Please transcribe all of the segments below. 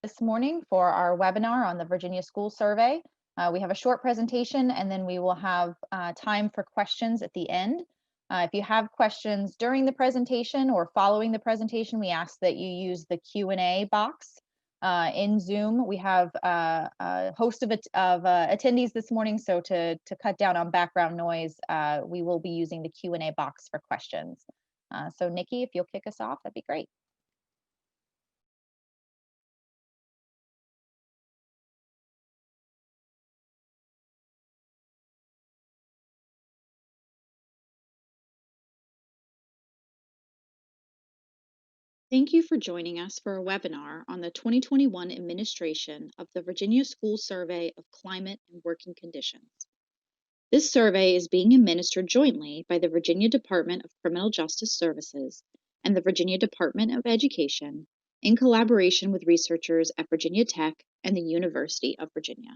This morning for our webinar on the Virginia School Survey. We have a short presentation and then we will have time for questions at the end. If you have questions during the presentation or following the presentation, we ask that you use the Q&A box in Zoom. We have a host of attendees this morning, so to cut down on background noise, we will be using the Q&A box for questions. So Nikki, if you'll kick us off, that'd be great. Thank you for joining us for a webinar on the 2021 administration of the Virginia School Survey of Climate and Working Conditions. This survey is being administered jointly by the Virginia Department of Criminal Justice Services and the Virginia Department of Education in collaboration with researchers at Virginia Tech and the University of Virginia.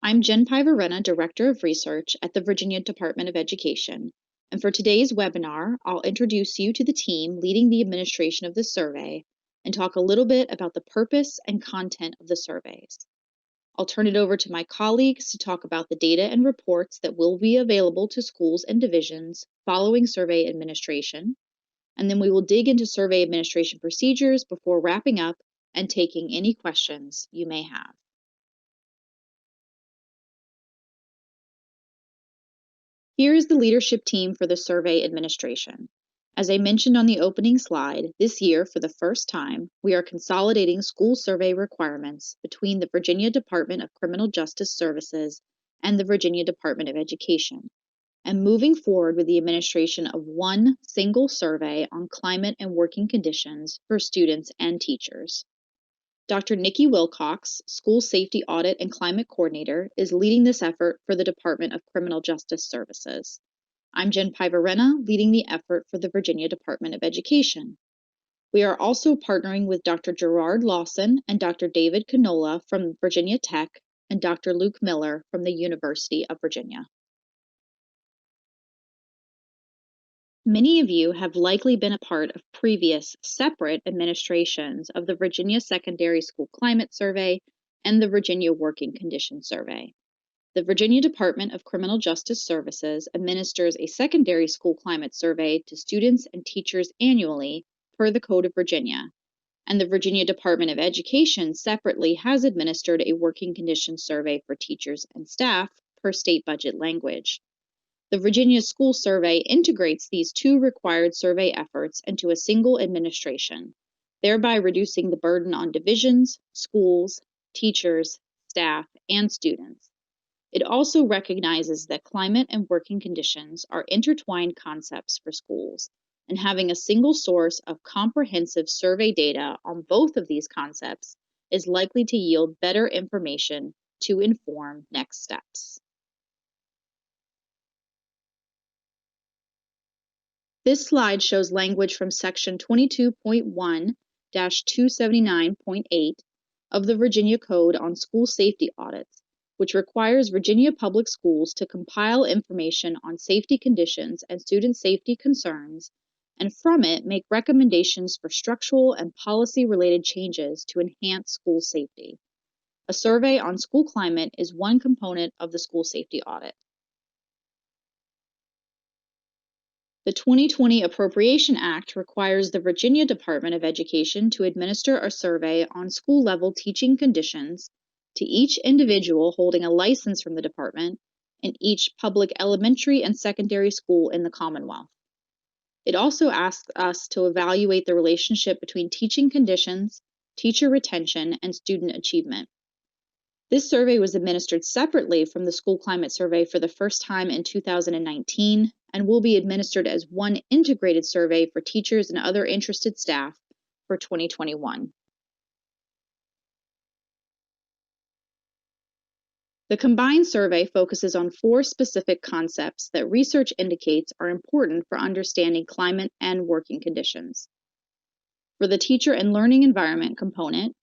I'm Jen Pivarena, Director of Research at the Virginia Department of Education. And for today's webinar, I'll introduce you to the team leading the administration of the survey and talk a little bit about the purpose and content of the surveys. I'll turn it over to my colleagues to talk about the data and reports that will be available to schools and divisions following survey administration. And then we will dig into survey administration procedures before wrapping up and taking any questions you may have. Here is the leadership team for the survey administration. As I mentioned on the opening slide, this year, for the first time, we are consolidating school survey requirements between the Virginia Department of Criminal Justice Services and the Virginia Department of Education, and moving forward with the administration of one single survey on climate and working conditions for students and teachers. Dr. Nikki Wilcox, School Safety Audit and Climate Coordinator, is leading this effort for the Department of Criminal Justice Services. I'm Jen Pivarena, leading the effort for the Virginia Department of Education. We are also partnering with Dr. Gerard Lawson and Dr. David Canola from Virginia Tech and Dr. Luke Miller from the University of Virginia. Many of you have likely been a part of previous separate administrations of the Virginia Secondary School Climate Survey and the Virginia Working Conditions Survey. The Virginia Department of Criminal Justice Services administers a secondary school climate survey to students and teachers annually per the Code of Virginia, and the Virginia Department of Education separately has administered a working conditions survey for teachers and staff per state budget language. The Virginia School Survey integrates these two required survey efforts into a single administration, thereby reducing the burden on divisions, schools, teachers, staff, and students. It also recognizes that climate and working conditions are intertwined concepts for schools, and having a single source of comprehensive survey data on both of these concepts is likely to yield better information to inform next steps. This slide shows language from Section 22.1-279.8 of the Virginia Code on School Safety Audits, which requires Virginia public schools to compile information on safety conditions and student safety concerns, and from it make recommendations for structural and policy-related changes to enhance school safety. A survey on school climate is one component of the school safety audit. The 2020 Appropriation Act requires the Virginia Department of Education to administer a survey on school-level teaching conditions to each individual holding a license from the department in each public elementary and secondary school in the Commonwealth. It also asks us to evaluate the relationship between teaching conditions, teacher retention, and student achievement. This survey was administered separately from the School Climate Survey for the first time in 2019 and will be administered as one integrated survey for teachers and other interested staff for 2021. The combined survey focuses on 4 specific concepts that research indicates are important for understanding climate and working conditions. For the teacher and learning environment component,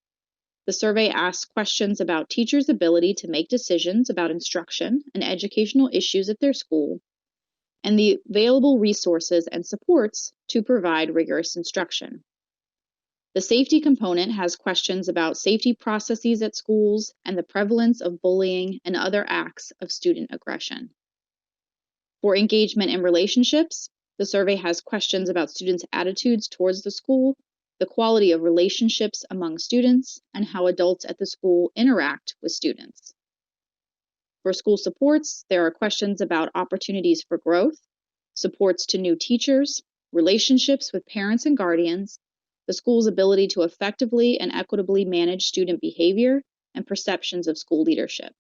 the survey asks questions about teachers' ability to make decisions about instruction and educational issues at their school, and the available resources and supports to provide rigorous instruction. The safety component has questions about safety processes at schools and the prevalence of bullying and other acts of student aggression. For engagement in relationships, the survey has questions about students' attitudes towards the school, the quality of relationships among students, and how adults at the school interact with students. For school supports, there are questions about opportunities for growth, supports to new teachers, relationships with parents and guardians, the school's ability to effectively and equitably manage student behavior, and perceptions of school leadership.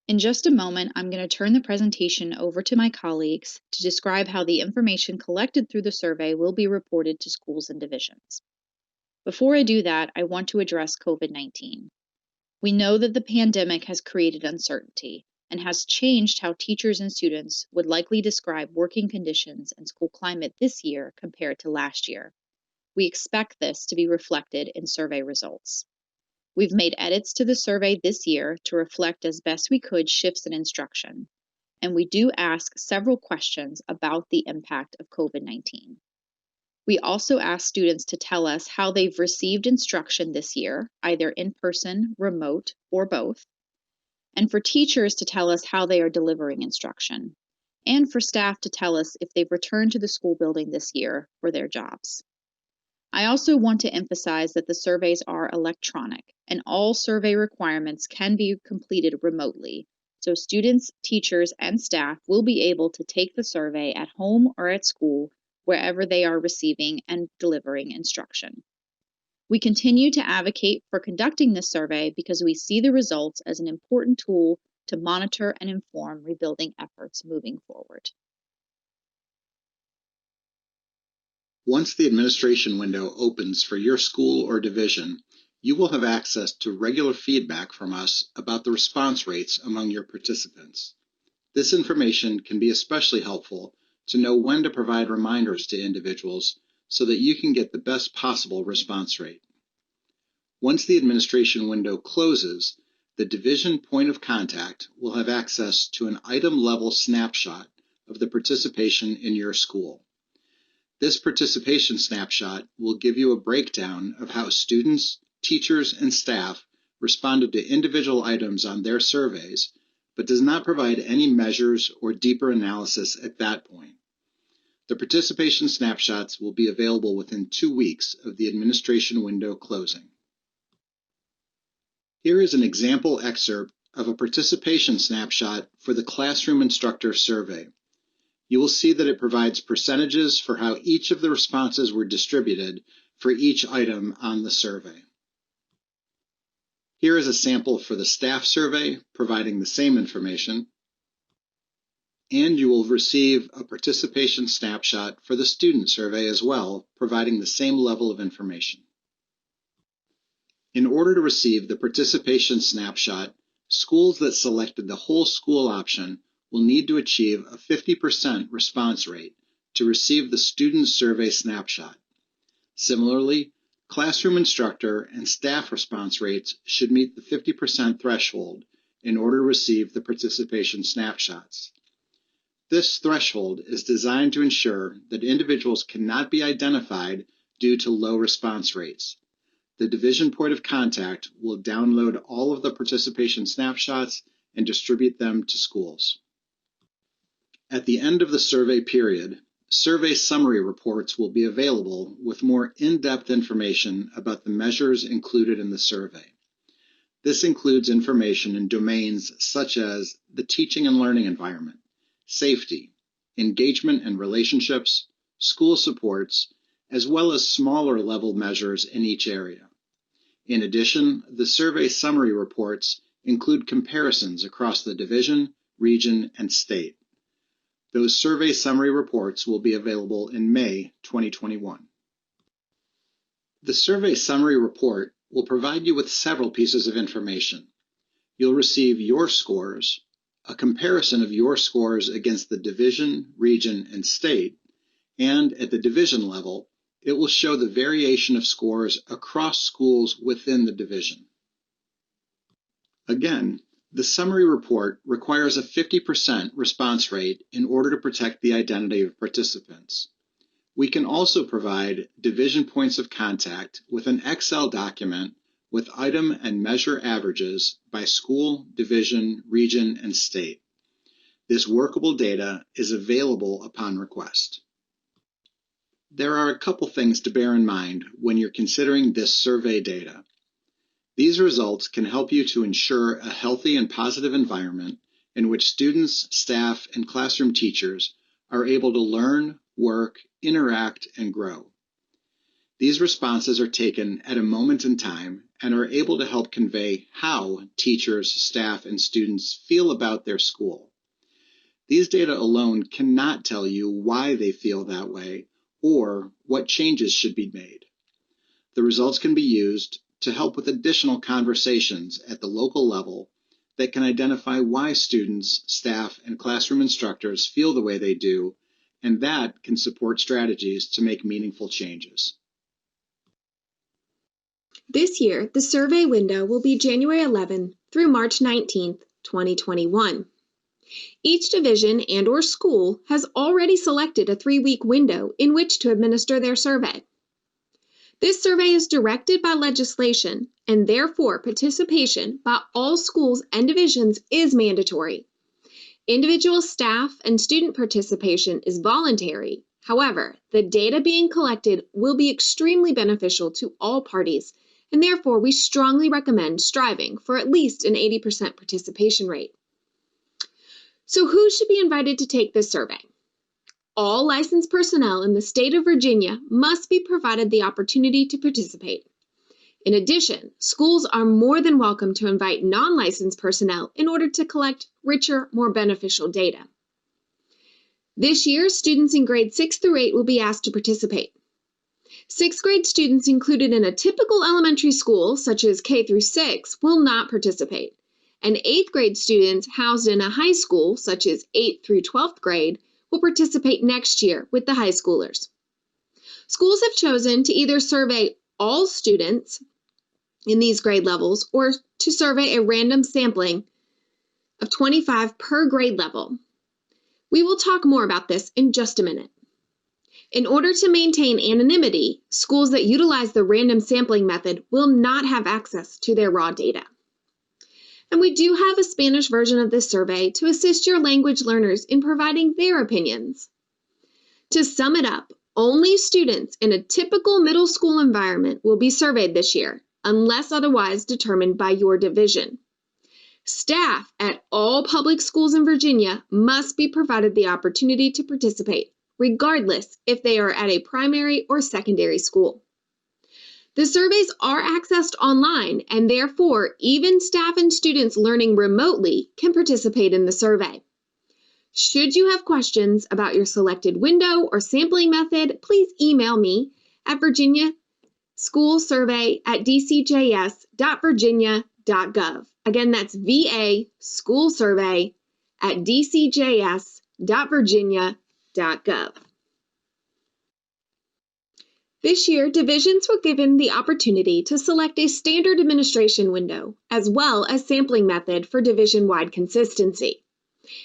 In just a moment, I'm going to turn the presentation over to my colleagues to describe how the information collected through the survey will be reported to schools and divisions. Before I do that, I want to address COVID-19. We know that the pandemic has created uncertainty and has changed how teachers and students would likely describe working conditions and school climate this year compared to last year. We expect this to be reflected in survey results. We've made edits to the survey this year to reflect as best we could shifts in instruction, and we do ask several questions about the impact of COVID-19. We also ask students to tell us how they've received instruction this year, either in person, remote, or both, and for teachers to tell us how they are delivering instruction, and for staff to tell us if they've returned to the school building this year for their jobs. I also want to emphasize that the surveys are electronic, and all survey requirements can be completed remotely, so students, teachers, and staff will be able to take the survey at home or at school, wherever they are receiving and delivering instruction. We continue to advocate for conducting this survey because we see the results as an important tool to monitor and inform rebuilding efforts moving forward. Once the administration window opens for your school or division, you will have access to regular feedback from us about the response rates among your participants. This information can be especially helpful to know when to provide reminders to individuals so that you can get the best possible response rate. Once the administration window closes, the division point of contact will have access to an item-level snapshot of the participation in your school. This participation snapshot will give you a breakdown of how students, teachers, and staff responded to individual items on their surveys, but does not provide any measures or deeper analysis at that point. The participation snapshots will be available within 2 weeks of the administration window closing. Here is an example excerpt of a participation snapshot for the Classroom Instructor Survey. You will see that it provides percentages for how each of the responses were distributed for each item on the survey. Here is a sample for the staff survey, providing the same information. And you will receive a participation snapshot for the student survey as well, providing the same level of information. In order to receive the participation snapshot, schools that selected the whole school option will need to achieve a 50% response rate to receive the student survey snapshot. Similarly, classroom instructor and staff response rates should meet the 50% threshold in order to receive the participation snapshots. This threshold is designed to ensure that individuals cannot be identified due to low response rates. The division point of contact will download all of the participation snapshots and distribute them to schools. At the end of the survey period, survey summary reports will be available with more in-depth information about the measures included in the survey. This includes information in domains such as the teaching and learning environment, safety, engagement and relationships, school supports, as well as smaller level measures in each area. In addition, the survey summary reports include comparisons across the division, region, and state. Those survey summary reports will be available in May 2021. The survey summary report will provide you with several pieces of information. You'll receive your scores, a comparison of your scores against the division, region, and state, and at the division level, it will show the variation of scores across schools within the division. Again, the summary report requires a 50% response rate in order to protect the identity of participants. We can also provide division points of contact with an Excel document with item and measure averages by school, division, region, and state. This workable data is available upon request. There are a couple things to bear in mind when you're considering this survey data. These results can help you to ensure a healthy and positive environment in which students, staff, and classroom teachers are able to learn, work, interact, and grow. These responses are taken at a moment in time and are able to help convey how teachers, staff, and students feel about their school. These data alone cannot tell you why they feel that way or what changes should be made. The results can be used to help with additional conversations at the local level that can identify why students, staff, and classroom instructors feel the way they do, and that can support strategies to make meaningful changes. This year, the survey window will be January 11 through March 19, 2021. Each division and/or school has already selected a 3-week window in which to administer their survey. This survey is directed by legislation, and therefore participation by all schools and divisions is mandatory. Individual staff and student participation is voluntary. However, the data being collected will be extremely beneficial to all parties, and therefore we strongly recommend striving for at least an 80% participation rate. So who should be invited to take this survey? All licensed personnel in the state of Virginia must be provided the opportunity to participate. In addition, schools are more than welcome to invite non-licensed personnel in order to collect richer, more beneficial data. This year, students in grades 6 through 8 will be asked to participate. 6th grade students included in a typical elementary school, such as K through 6, will not participate, and 8th grade students housed in a high school, such as 8th through 12th grade, will participate next year with the high schoolers. Schools have chosen to either survey all students in these grade levels or to survey a random sampling of 25 per grade level. We will talk more about this in just a minute. In order to maintain anonymity, schools that utilize the random sampling method will not have access to their raw data. And we do have a Spanish version of this survey to assist your language learners in providing their opinions. To sum it up, only students in a typical middle school environment will be surveyed this year, unless otherwise determined by your division. Staff at all public schools in Virginia must be provided the opportunity to participate, regardless if they are at a primary or secondary school. The surveys are accessed online, and therefore even staff and students learning remotely can participate in the survey. Should you have questions about your selected window or sampling method, please email me at virginiaschoolsurvey@dcjs.virginia.gov. Again, that's VA schoolsurvey@dcjs.virginia.gov. This year, divisions were given the opportunity to select a standard administration window, as well as sampling method for division-wide consistency.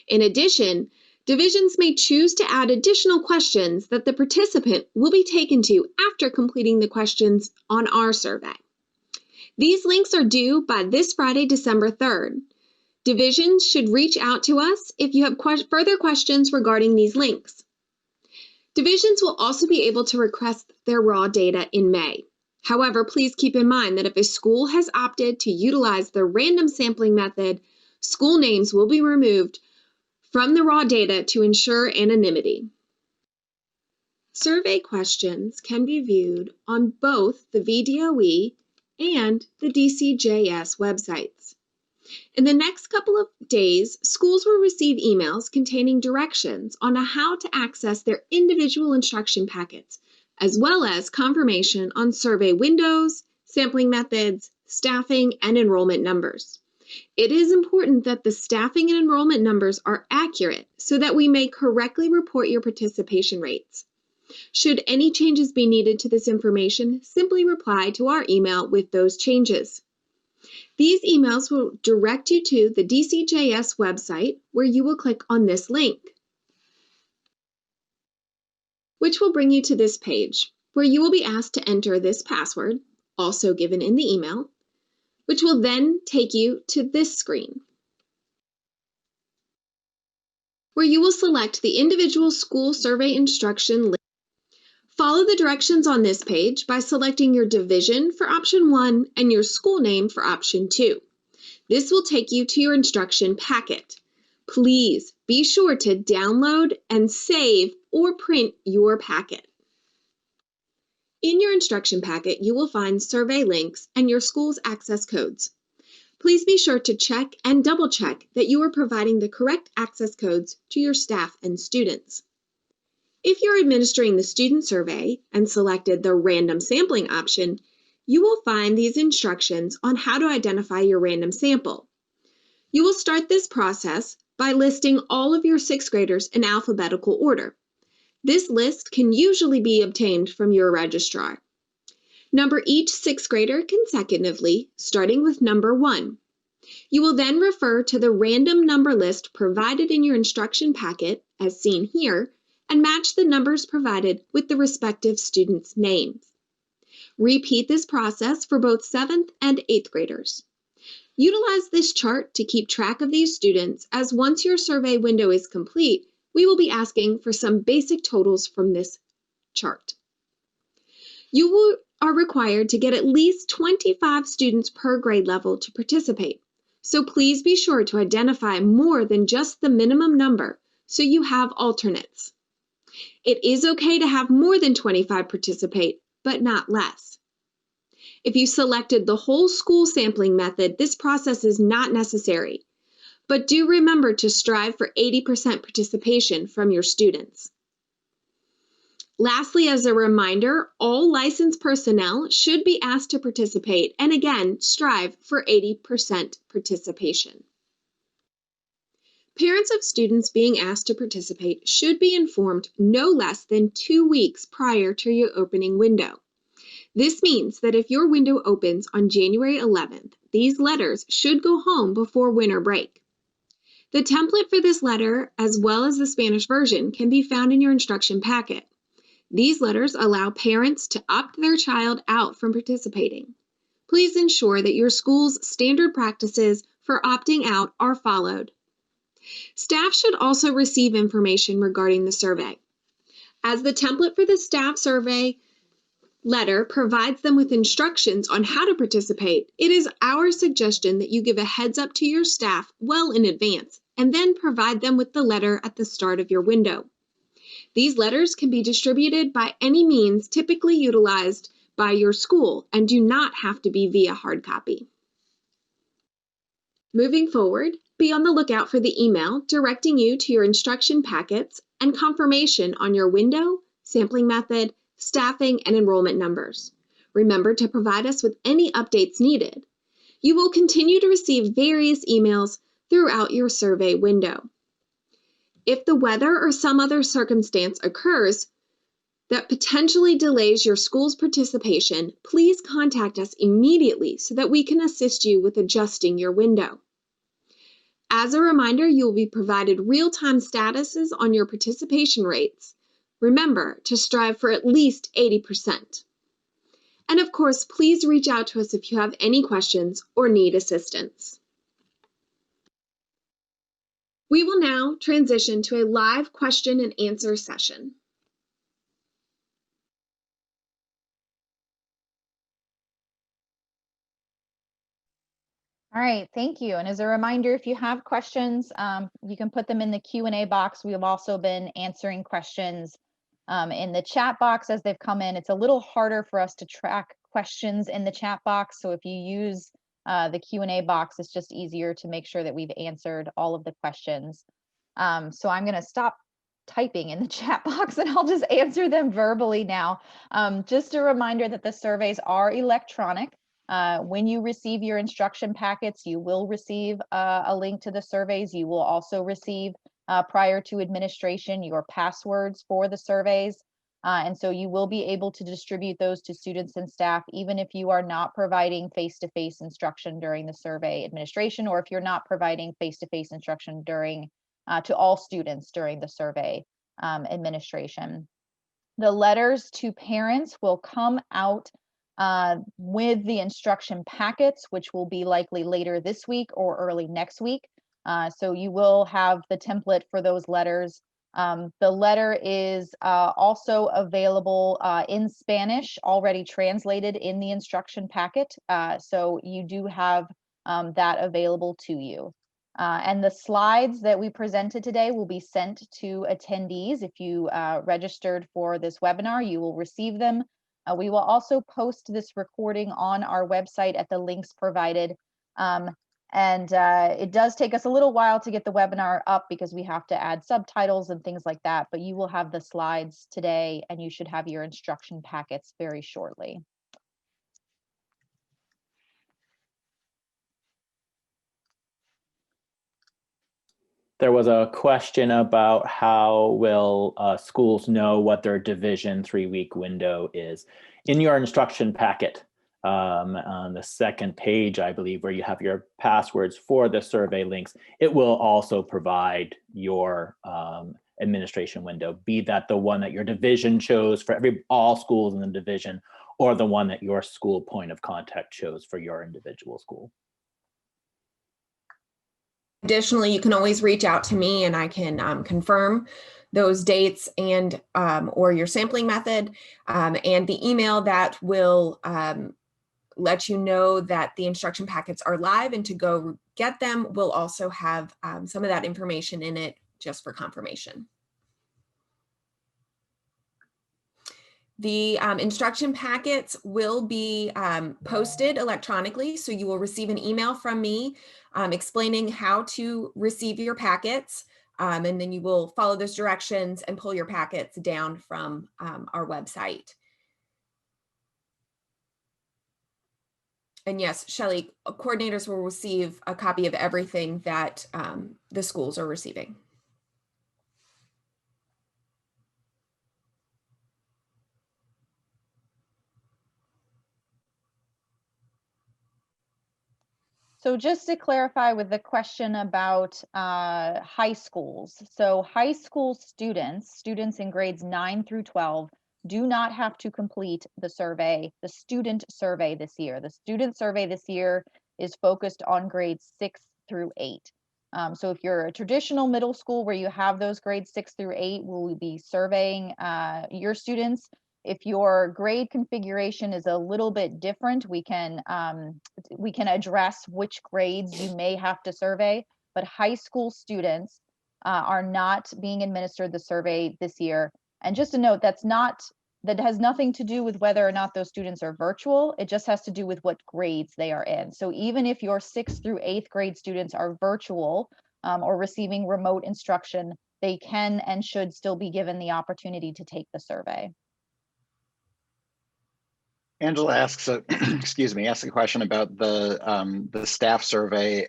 In addition, divisions may choose to add additional questions that the participant will be taken to after completing the questions on our survey. These links are due by this Friday, December 3rd. Divisions should reach out to us if you have further questions regarding these links. Divisions will also be able to request their raw data in May. However, please keep in mind that if a school has opted to utilize the random sampling method, school names will be removed from the raw data to ensure anonymity. Survey questions can be viewed on both the VDOE and the DCJS websites. In the next couple of days, schools will receive emails containing directions on how to access their individual instruction packets, as well as confirmation on survey windows, sampling methods, staffing, and enrollment numbers. It is important that the staffing and enrollment numbers are accurate so that we may correctly report your participation rates. Should any changes be needed to this information, simply reply to our email with those changes. These emails will direct you to the DCJS website, where you will click on this link. which will bring you to this page where you will be asked to enter this password, also given in the email, which will then take you to this screen, where you will select the individual school survey instruction link. Follow the directions on this page by selecting your division for option 1 and your school name for option 2. This will take you to your instruction packet. Please be sure to download and save or print your packet. In your instruction packet, you will find survey links and your school's access codes. Please be sure to check and double check that you are providing the correct access codes to your staff and students. If you're administering the student survey and selected the random sampling option, you will find these instructions on how to identify your random sample. You will start this process by listing all of your 6th graders in alphabetical order. This list can usually be obtained from your registrar. Number each 6th grader consecutively, starting with number 1. You will then refer to the random number list provided in your instruction packet, as seen here, and match the numbers provided with the respective students' names. Repeat this process for both 7th and 8th graders. Utilize this chart to keep track of these students, as once your survey window is complete, we will be asking for some basic totals from this chart. You are required to get at least 25 students per grade level to participate, so please be sure to identify more than just the minimum number so you have alternates. It is okay to have more than 25 participate, but not less. If you selected the whole school sampling method, this process is not necessary, but do remember to strive for 80% participation from your students. Lastly, as a reminder, all licensed personnel should be asked to participate, and again, strive for 80% participation. Parents of students being asked to participate should be informed no less than 2 weeks prior to your opening window. This means that if your window opens on January 11th, these letters should go home before winter break. The template for this letter, as well as the Spanish version, can be found in your instruction packet. These letters allow parents to opt their child out from participating. Please ensure that your school's standard practices for opting out are followed. Staff should also receive information regarding the survey. As the template for the staff survey letter provides them with instructions on how to participate, it is our suggestion that you give a heads up to your staff well in advance and then provide them with the letter at the start of your window. These letters can be distributed by any means typically utilized by your school and do not have to be via hard copy. Moving forward, be on the lookout for the email directing you to your instruction packets and confirmation on your window, sampling method, staffing, and enrollment numbers. Remember to provide us with any updates needed. You will continue to receive various emails throughout your survey window. If the weather or some other circumstance occurs that potentially delays your school's participation, please contact us immediately so that we can assist you with adjusting your window. As a reminder, you will be provided real-time statuses on your participation rates. Remember to strive for at least 80%. And of course, please reach out to us if you have any questions or need assistance. We will now transition to a live question and answer session. All right, thank you. And as a reminder, if you have questions, you can put them in the Q&A box. We have also been answering questions in the chat box as they've come in. It's a little harder for us to track questions in the chat box. So if you use the Q&A box, it's just easier to make sure that we've answered all of the questions. So I'm going to stop typing in the chat box and I'll just answer them verbally now. Just a reminder that the surveys are electronic. When you receive your instruction packets, you will receive a link to the surveys. You will also receive prior to administration your passwords for the surveys. And so you will be able to distribute those to students and staff, even if you are not providing face-to-face instruction during the survey administration, or if you're not providing face-to-face instruction during to all students during the survey administration. The letters to parents will come out with the instruction packets, which will be likely later this week or early next week. So you will have the template for those letters. The letter is also available in Spanish, already translated in the instruction packet. So you do have that available to you. And the slides that we presented today will be sent to attendees. If you registered for this webinar, you will receive them. We will also post this recording on our website at the links provided. It does take us a little while to get the webinar up because we have to add subtitles and things like that, but you will have the slides today and you should have your instruction packets very shortly. There was a question about how will schools know what their division 3-week window is. In your instruction packet, on the second page, I believe, where you have your passwords for the survey links, it will also provide your administration window, be that the one that your division chose for all schools in the division, or the one that your school point of contact chose for your individual school. Additionally, you can always reach out to me and I can confirm those dates and or your sampling method, and the email that will let you know that the instruction packets are live and to go get them will also have some of that information in it just for confirmation. The instruction packets will be posted electronically, so you will receive an email from me explaining how to receive your packets, and then you will follow those directions and pull your packets down from our website. And yes, Shelley, coordinators will receive a copy of everything that the schools are receiving. So just to clarify with the question about high schools. So high school students in grades 9 through 12, do not have to complete the survey, the student survey this year. The student survey this year is focused on grades 6 through 8. So if you're a traditional middle school where you have those grades 6 through 8, we'll be surveying your students. If your grade configuration is a little bit different, we can address which grades you may have to survey, but high school students are not being administered the survey this year. And just a note, that has nothing to do with whether or not those students are virtual. It just has to do with what grades they are in. So even if your 6th through 8th grade students are virtual or receiving remote instruction, they can and should still be given the opportunity to take the survey. Angela asks, excuse me, asks a question about the staff survey.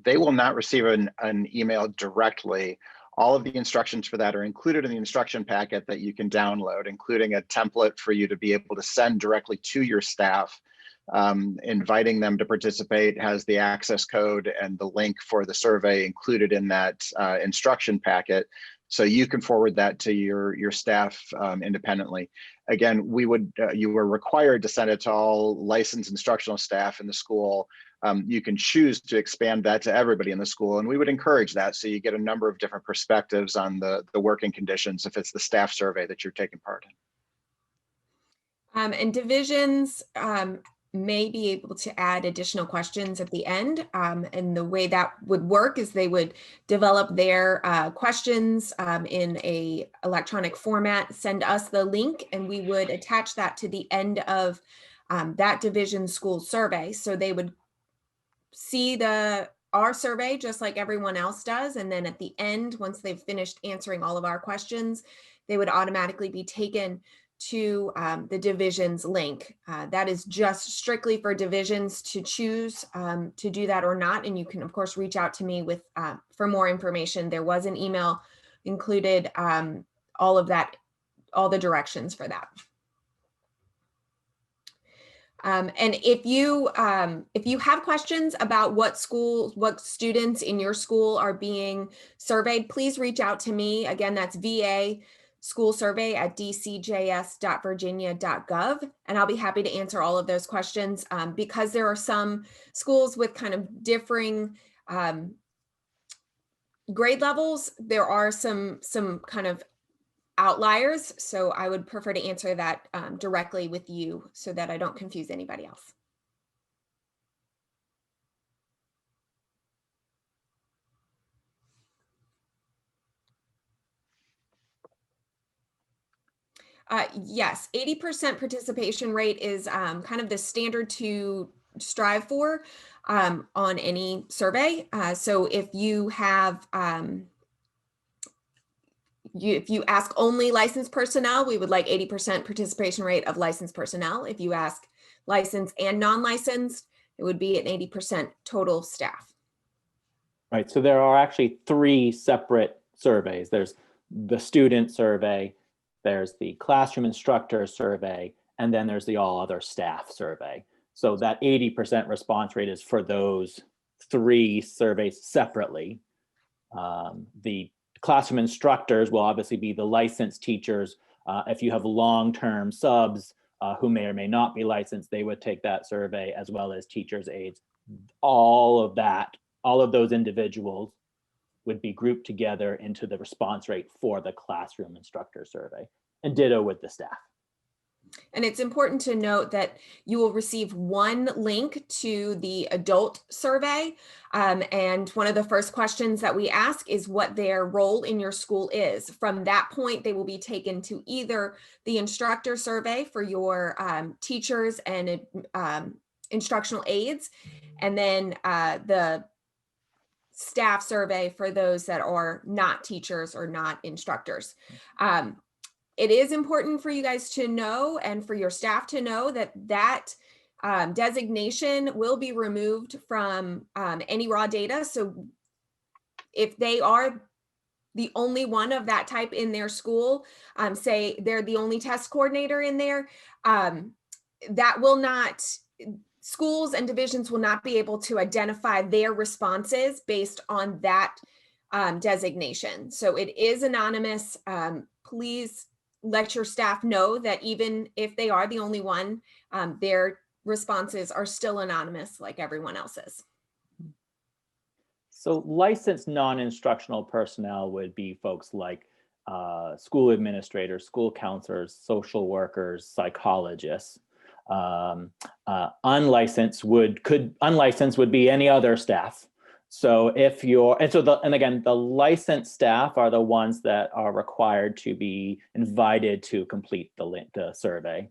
They will not receive an email directly. All of the instructions for that are included in the instruction packet that you can download, including a template for you to be able to send directly to your staff, inviting them to participate, has the access code and the link for the survey included in that instruction packet. So you can forward that to your staff independently. Again, you were required to send it to all licensed instructional staff in the school. You can choose to expand that to everybody in the school, and we would encourage that so you get a number of different perspectives on the working conditions if it's the staff survey that you're taking part in. And divisions may be able to add additional questions at the end. And the way that would work is they would develop their questions in a electronic format, send us the link, and we would attach that to the end of that division school survey. So they would see our survey just like everyone else does. And then at the end, once they've finished answering all of our questions, they would automatically be taken to the divisions link. That is just strictly for divisions to choose to do that or not. And you can, of course, reach out to me with for more information. There was an email included, all the directions for that. And if you have questions about what students in your school are being surveyed, please reach out to me. Again, that's schoolsurvey@dcjs.virginia.gov, and I'll be happy to answer all of those questions. Because there are some schools with kind of differing grade levels, there are some kind of outliers, so I would prefer to answer that directly with you so that I don't confuse anybody else. Yes, 80% participation rate is kind of the standard to strive for on any survey. So if you have, if you ask only licensed personnel, we would like 80% participation rate of licensed personnel. If you ask licensed and non-licensed, it would be an 80% total staff. Right, so there are actually 3 separate surveys. There's the student survey, there's the classroom instructor survey, and then there's the all other staff survey. So that 80% response rate is for those 3 surveys separately. The classroom instructors will obviously be the licensed teachers. If you have long-term subs who may or may not be licensed, they would take that survey, as well as teachers' aides. All of those individuals would be grouped together into the response rate for the classroom instructor survey, and ditto with the staff. And it's important to note that you will receive one link to the adult survey. And one of the first questions that we ask is what their role in your school is. From that point, they will be taken to either the instructor survey for your teachers and instructional aides, and then the staff survey for those that are not teachers or not instructors. It is important for you guys to know, and for your staff to know, that designation will be removed from any raw data. So if they are the only one of that type in their school, say they're the only test coordinator in there, that will not, schools and divisions will not be able to identify their responses based on that designation. So it is anonymous. Please let your staff know that even if they are the only one, their responses are still anonymous like everyone else's. So licensed non-instructional personnel would be folks like school administrators, school counselors, social workers, psychologists. Unlicensed would be any other staff. So if you're, and again, the licensed staff are the ones that are required to be invited to complete the survey.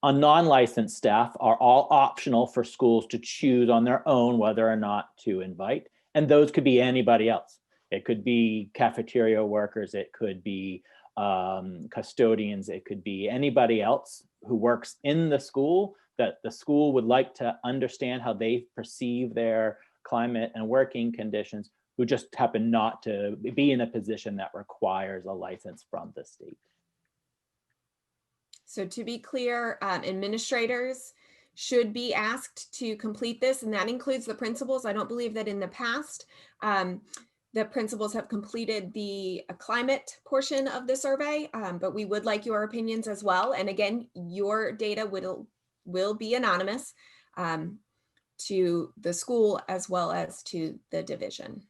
Non-licensed staff are all optional for schools to choose on their own whether or not to invite. And those could be anybody else. It could be cafeteria workers, it could be custodians, it could be anybody else who works in the school that the school would like to understand how they perceive their climate and working conditions, who just happen not to be in a position that requires a license from the state. So to be clear, administrators should be asked to complete this, and that includes the principals. I don't believe that in the past the principals have completed the climate portion of the survey, but we would like your opinions as well. And again, your data will be anonymous to the school as well as to the division.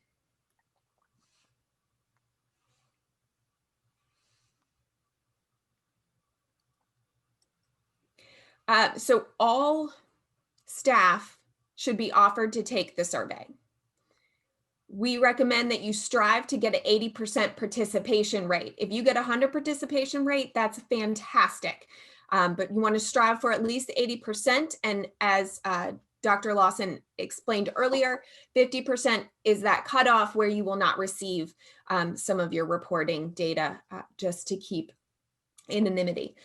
So all staff should be offered to take the survey. We recommend that you strive to get an 80% participation rate. If you get 100 participation rate, that's fantastic. But you want to strive for at least 80%. And as Dr. Lawson explained earlier, 50% is that cutoff where you will not receive some of your reporting data just to keep anonymity.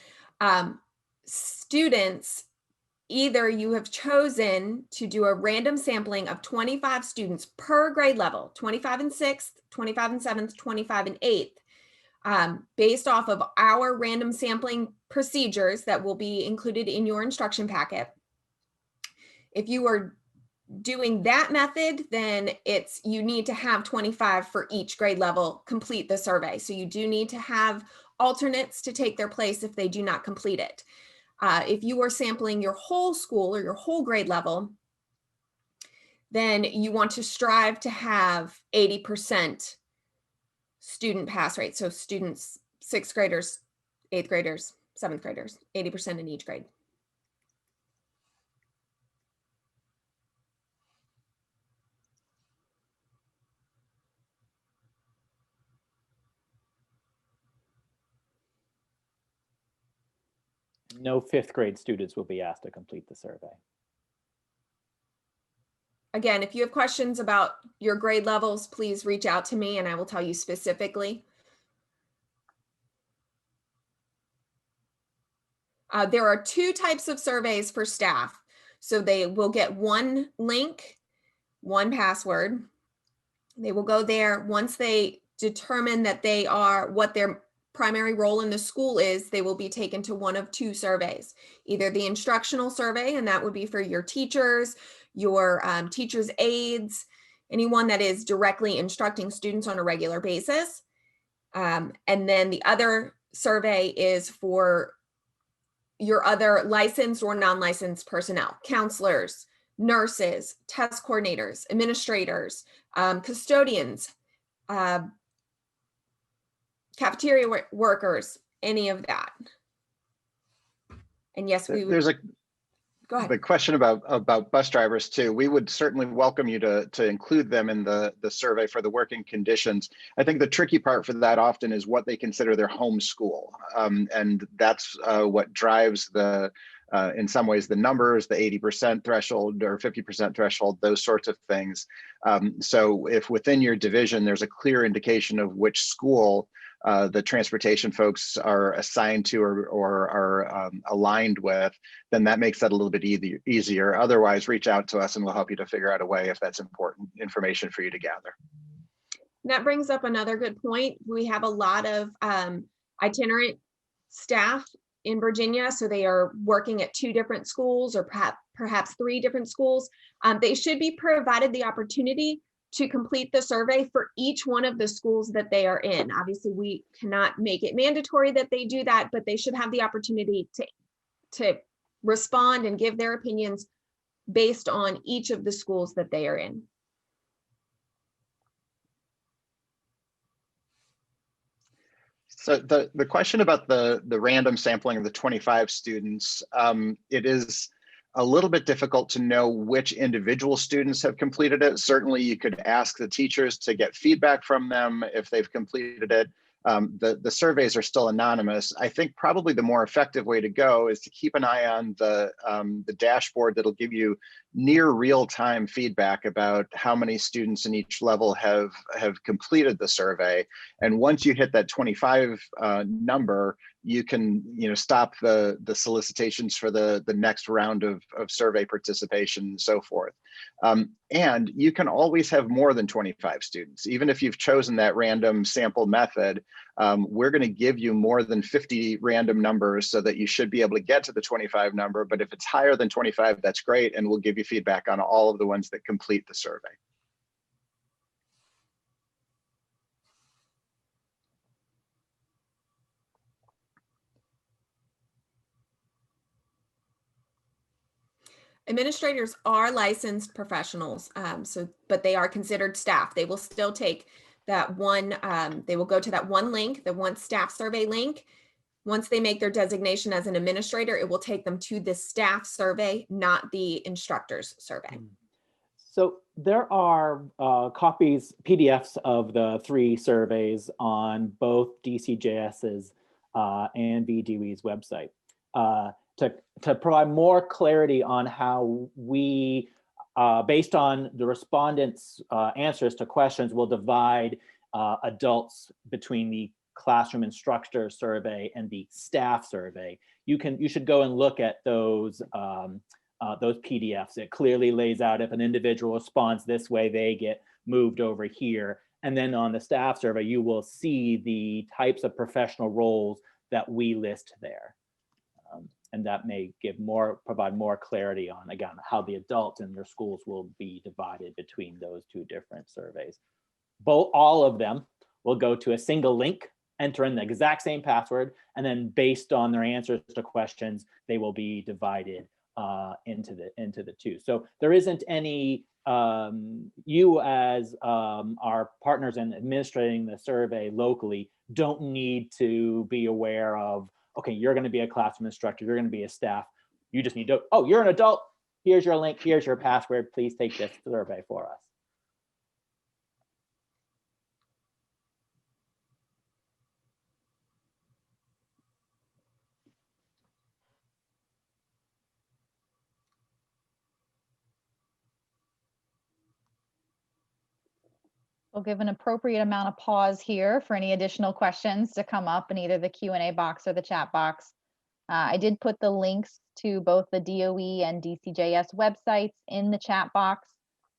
Students, either you have chosen to do a random sampling of 25 students per grade level, 25 in 6th, 25 in 7th, 25 in 8th, based off of our random sampling procedures that will be included in your instruction packet. If you are doing that method, then you need to have 25 for each grade level complete the survey. So you do need to have alternates to take their place if they do not complete it. If you are sampling your whole school or your whole grade level, then you want to strive to have 80% student pass rate. So students, 6th graders, 8th graders, 7th graders, 80% in each grade. No 5th grade students will be asked to complete the survey. Again, if you have questions about your grade levels, please reach out to me and I will tell you specifically. There are 2 types of surveys for staff. So they will get one link, one password. They will go there. Once they determine that they are what their primary role in the school is, they will be taken to one of 2 surveys, either the instructional survey, and that would be for your teachers, your teachers' aides, anyone that is directly instructing students on a regular basis. And then the other survey is for your other licensed or non-licensed personnel, counselors, nurses, test coordinators, administrators, custodians, cafeteria workers, any of that. And yes, we would. There's a Go ahead. the question about bus drivers too. We would certainly welcome you to include them in the survey for the working conditions. I think the tricky part for that often is what they consider their home school, and that's what drives the in some ways the numbers, the 80% threshold or 50% threshold, those sorts of things. So if within your division there's a clear indication of which school the transportation folks are assigned to or are aligned with, then that makes that a little bit easier. Otherwise, reach out to us and we'll help you to figure out a way if that's important information for you to gather. That brings up another good point. We have a lot of itinerant staff in Virginia, so they are working at 2 different schools or perhaps 3 different schools. They should be provided the opportunity to complete the survey for each one of the schools that they are in. Obviously, we cannot make it mandatory that they do that, but they should have the opportunity to respond and give their opinions based on each of the schools that they are in. So the question about the random sampling of the 25 students, it is a little bit difficult to know which individual students have completed it. Certainly you could ask the teachers to get feedback from them if they've completed it. The surveys are still anonymous. I think probably the more effective way to go is to keep an eye on the dashboard that'll give you near real-time feedback about how many students in each level have completed the survey. And once you hit that 25 number, you can stop the solicitations for the next round of survey participation and so forth. And you can always have more than 25 students. Even if you've chosen that random sample method, we're going to give you more than 50 random numbers so that you should be able to get to the 25 number. But if it's higher than 25, that's great. And we'll give you feedback on all of the ones that complete the survey. Administrators are licensed professionals, but they are considered staff. They will still take that one, they will go to that one link, the one staff survey link. Once they make their designation as an administrator, it will take them to the staff survey, not the instructor's survey. So there are copies, PDFs of the 3 surveys on both DCJS's and VDWE's website. To provide more clarity on how we, based on the respondents' answers to questions, will divide adults between the classroom instructor survey and the staff survey. You should go and look at those PDFs. It clearly lays out if an individual responds this way, they get moved over here. And then on the staff survey, you will see the types of professional roles that we list there. And that may provide more clarity on, again, how the adults in their schools will be divided between those 2 different surveys. All of them will go to a single link enter in the exact same password, and then based on their answers to questions, they will be divided into the two. So there isn't any, you as our partners in administrating the survey locally don't need to be aware of, okay, you're going to be a classroom instructor, you're going to be a staff. You just need to, oh, you're an adult, here's your link, here's your password, please take this survey for us. We'll give an appropriate amount of pause here for any additional questions to come up in either the Q&A box or the chat box. I did put the links to both the DOE and DCJS websites in the chat box.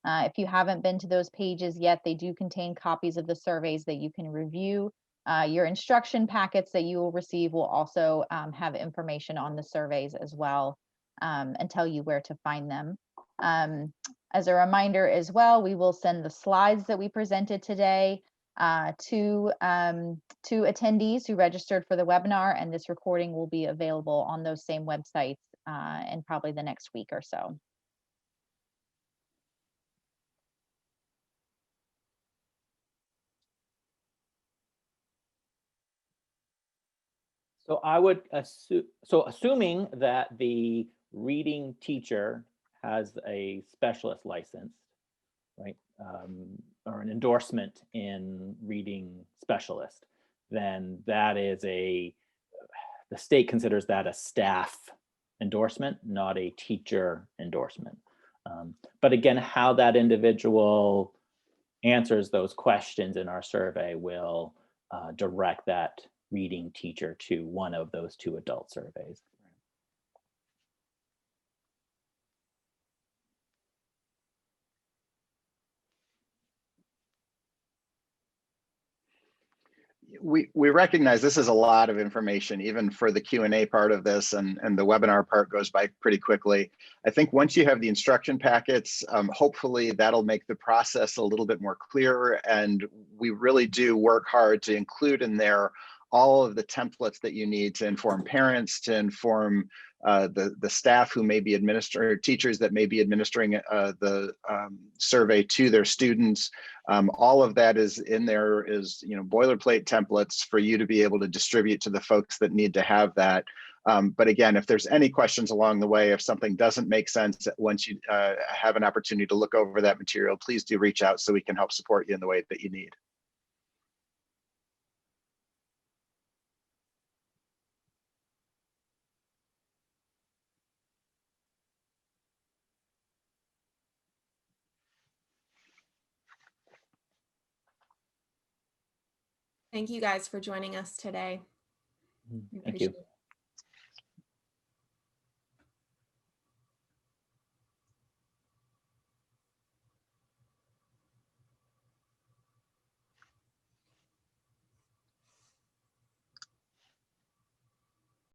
If you haven't been to those pages yet, they do contain copies of the surveys that you can review. Your instruction packets that you will receive will also have information on the surveys as well, and tell you where to find them. As a reminder as well, we will send the slides that we presented today to attendees who registered for the webinar, and this recording will be available on those same websites in probably the next week or so. So I would assume, assuming that the reading teacher has a specialist license, right, or an endorsement in reading specialist, then that is the state considers that a staff endorsement, not a teacher endorsement. But again, how that individual answers those questions in our survey will direct that reading teacher to one of those two adult surveys. We recognize this is a lot of information, even for the Q&A part of this, and the webinar part goes by pretty quickly. I think once you have the instruction packets, hopefully that'll make the process a little bit more clear, and we really do work hard to include in there all of the templates that you need to inform parents, to inform the staff who may be administering, teachers that may be administering the survey to their students. All of that is in there, is boilerplate templates for you to be able to distribute to the folks that need to have that. But again, if there's any questions along the way, if something doesn't make sense, once you have an opportunity to look over that material, please do reach out so we can help support you in the way that you need. Thank you guys for joining us today. Thank you.